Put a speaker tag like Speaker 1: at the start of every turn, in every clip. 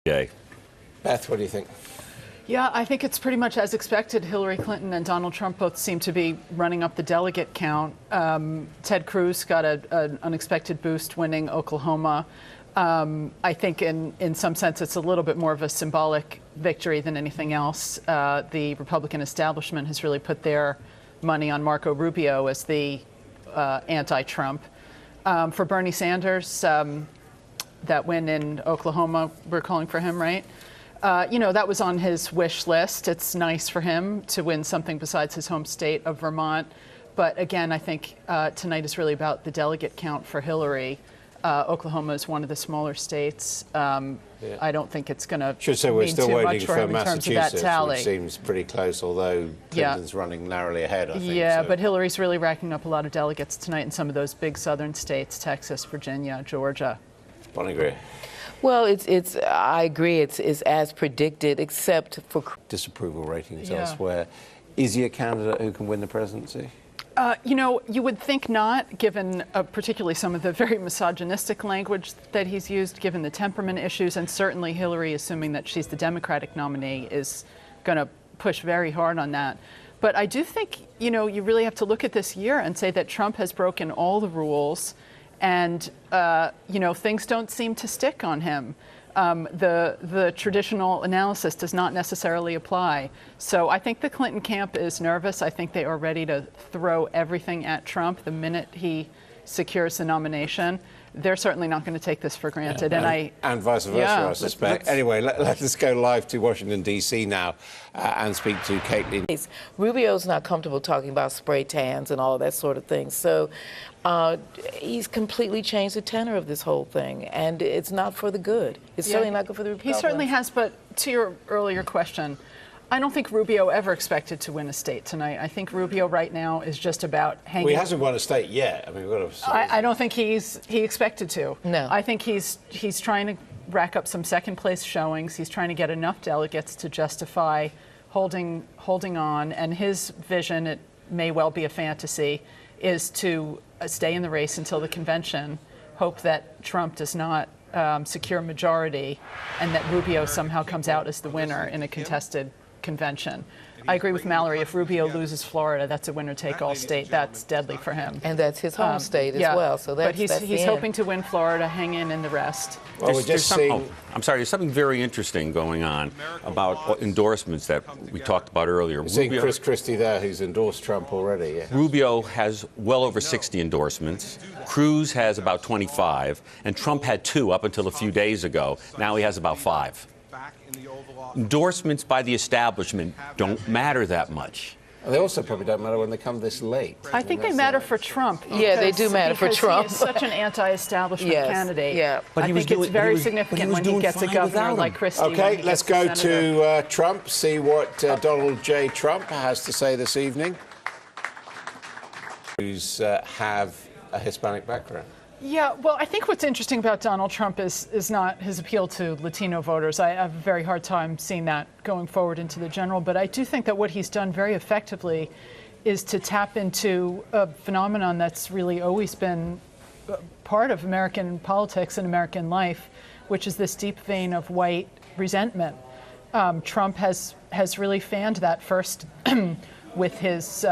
Speaker 1: Okay.
Speaker 2: Beth, what do you think?
Speaker 3: Yeah, I think it's pretty much as expected. Hillary Clinton and Donald Trump both seem to be running up the delegate count. Ted Cruz got an unexpected boost winning Oklahoma. I think in some sense it's a little bit more of a symbolic victory than anything else. The Republican establishment has really put their money on Marco Rubio as the anti-Trump. For Bernie Sanders, that win in Oklahoma, we're calling for him, right? That was on his wish list. It's nice for him to win something besides his home state of Vermont. But again, I think tonight is really about the delegate count for Hillary. Oklahoma is one of the smaller states. I don't think it's going to mean too much for him in terms of that tally.
Speaker 2: Which seems pretty close, although Clinton's running narrowly ahead, I think.
Speaker 3: Yeah, but Hillary's really racking up a lot of delegates tonight in some of those big southern states, Texas, Virginia, Georgia.
Speaker 2: Bonnie Greer.
Speaker 4: Well, I agree. It's as predicted, except for
Speaker 2: disapproval ratings elsewhere. Is he a candidate who can win the presidency?
Speaker 3: You would think not, given particularly some of the very misogynistic language that he's used, given the temperament issues, and certainly Hillary, assuming that she's the Democratic nominee, is going to push very hard on that. But I do think, you really have to look at this year and say that Trump has broken all the rules, and, things don't seem to stick on him. The traditional analysis does not necessarily apply. So I think the Clinton camp is nervous. I think they are ready to throw everything at Trump the minute he secures the nomination. They're certainly not going to take this for granted.
Speaker 2: And vice versa, I suspect. Anyway, let us go live to Washington, D.C. now and speak to Caitlin.
Speaker 4: Rubio's not comfortable talking about spray tans and all of that sort of thing. So he's completely changed the tenor of this whole thing, and it's not for the good. It's certainly not good for the Republicans.
Speaker 3: He certainly has, but to your earlier question, I don't think Rubio ever expected to win a state tonight. I think Rubio right now is just about hanging.
Speaker 2: Well, he hasn't won a state yet. I mean, we've got to.
Speaker 3: I don't think he expected to.
Speaker 4: No.
Speaker 3: I think he's trying to rack up some second place showings. He's trying to get enough delegates to justify holding on. And his vision, it may well be a fantasy, is to stay in the race until the convention, hope that Trump does not secure majority, and that Rubio somehow comes out as the winner in a contested convention. I agree with Mallory. If Rubio loses Florida, that's a winner-take-all state. That's deadly for him.
Speaker 4: And that's his home state as well. So
Speaker 3: but he's hoping to win Florida, hang in the rest.
Speaker 2: Well, there's
Speaker 1: something very interesting going on about endorsements that we talked about earlier.
Speaker 2: We're seeing Chris Christie there, who's endorsed Trump already. Yeah.
Speaker 1: Rubio has well over 60 endorsements. Cruz has about 25, and Trump had 2 up until a few days ago. Now he has about 5. Endorsements by the establishment don't matter that much.
Speaker 2: And they also probably don't matter when they come this late.
Speaker 3: I think they matter for Trump.
Speaker 4: Yeah, they do matter for Trump.
Speaker 3: He is such an anti-establishment candidate.
Speaker 4: Yeah.
Speaker 3: But I think it's very significant when he gets a governor like Christie.
Speaker 2: Okay, let's go to Trump, see what Donald J. Trump has to say this evening. Who's have a Hispanic background.
Speaker 3: Yeah, well, I think what's interesting about Donald Trump is not his appeal to Latino voters. I have a very hard time seeing that going forward into the general. But I do think that what he's done very effectively is to tap into a phenomenon that's really always been part of American politics and American life, which is this deep vein of white resentment. Trump has really fanned that first with his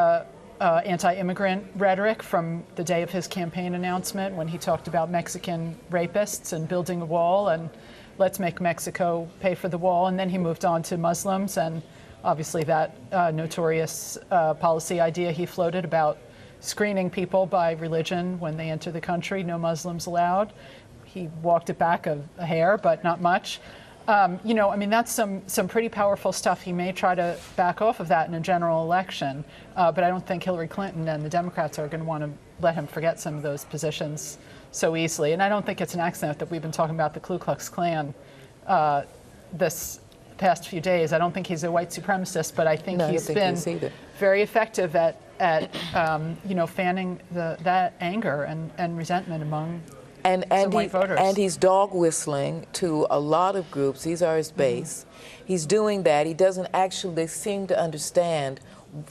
Speaker 3: anti-immigrant rhetoric from the day of his campaign announcement, when he talked about Mexican rapists and building a wall and let's make Mexico pay for the wall. And then he moved on to Muslims and obviously that notorious policy idea he floated about screening people by religion when they enter the country, no Muslims allowed. He walked it back a hair, but not much. That's some pretty powerful stuff. He may try to back off of that in a general election, but I don't think Hillary Clinton and the Democrats are going to want to let him forget some of those positions so easily. And I don't think it's an accident that we've been talking about the Ku Klux Klan this past few days. I don't think he's a white supremacist, but I think he's been very effective at fanning that anger and resentment among white voters.
Speaker 4: And he's dog whistling to a lot of groups. These are his base. He's doing that. He doesn't actually seem to understand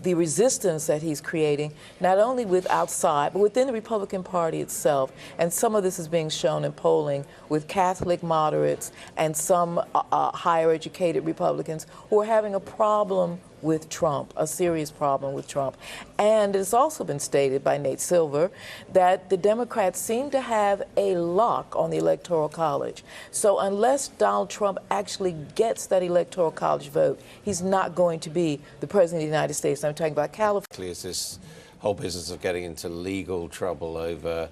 Speaker 4: the resistance that he's creating, not only with outside, but within the Republican Party itself. And some of this is being shown in polling with Catholic moderates and some higher educated Republicans who are having a problem with Trump, a serious problem with Trump. And it's also been stated by Nate Silver that the Democrats seem to have a lock on the Electoral College. So unless Donald Trump actually gets that Electoral College vote, he's not going to be the President of the United States. I'm talking about California.
Speaker 2: Is this whole business of getting into legal trouble over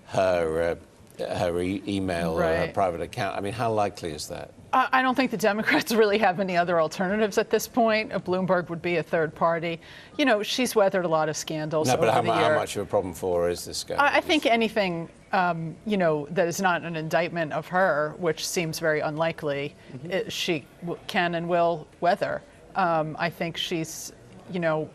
Speaker 2: her email, her private account? I mean, how likely is that?
Speaker 3: I don't think the Democrats really have any other alternatives at this point. Bloomberg would be a third party. You know, she's weathered a lot of scandals over the year.
Speaker 2: How much of a problem for her is this scandal?
Speaker 3: I think anything, you know, that is not an indictment of her, which seems very unlikely, she can and will weather. I think she's, you know,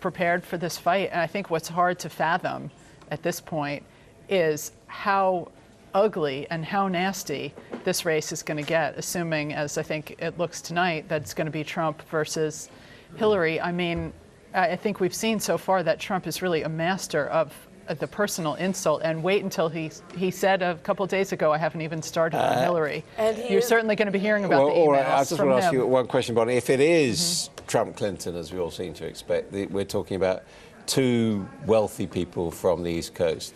Speaker 3: prepared for this fight. And I think what's hard to fathom at this point is how ugly and how nasty this race is going to get, assuming, as I think it looks tonight, that it's going to be Trump versus Hillary. I mean, I think we've seen so far that Trump is really a master of the personal insult, and wait until he said a couple of days ago, I haven't even started on Hillary. You're certainly going to be hearing about the emails
Speaker 2: all right, I just want to ask
Speaker 3: him.
Speaker 2: you one question, Bonnie. If it is Trump Clinton, as we all seem to expect, we're talking about two wealthy people from the East Coast.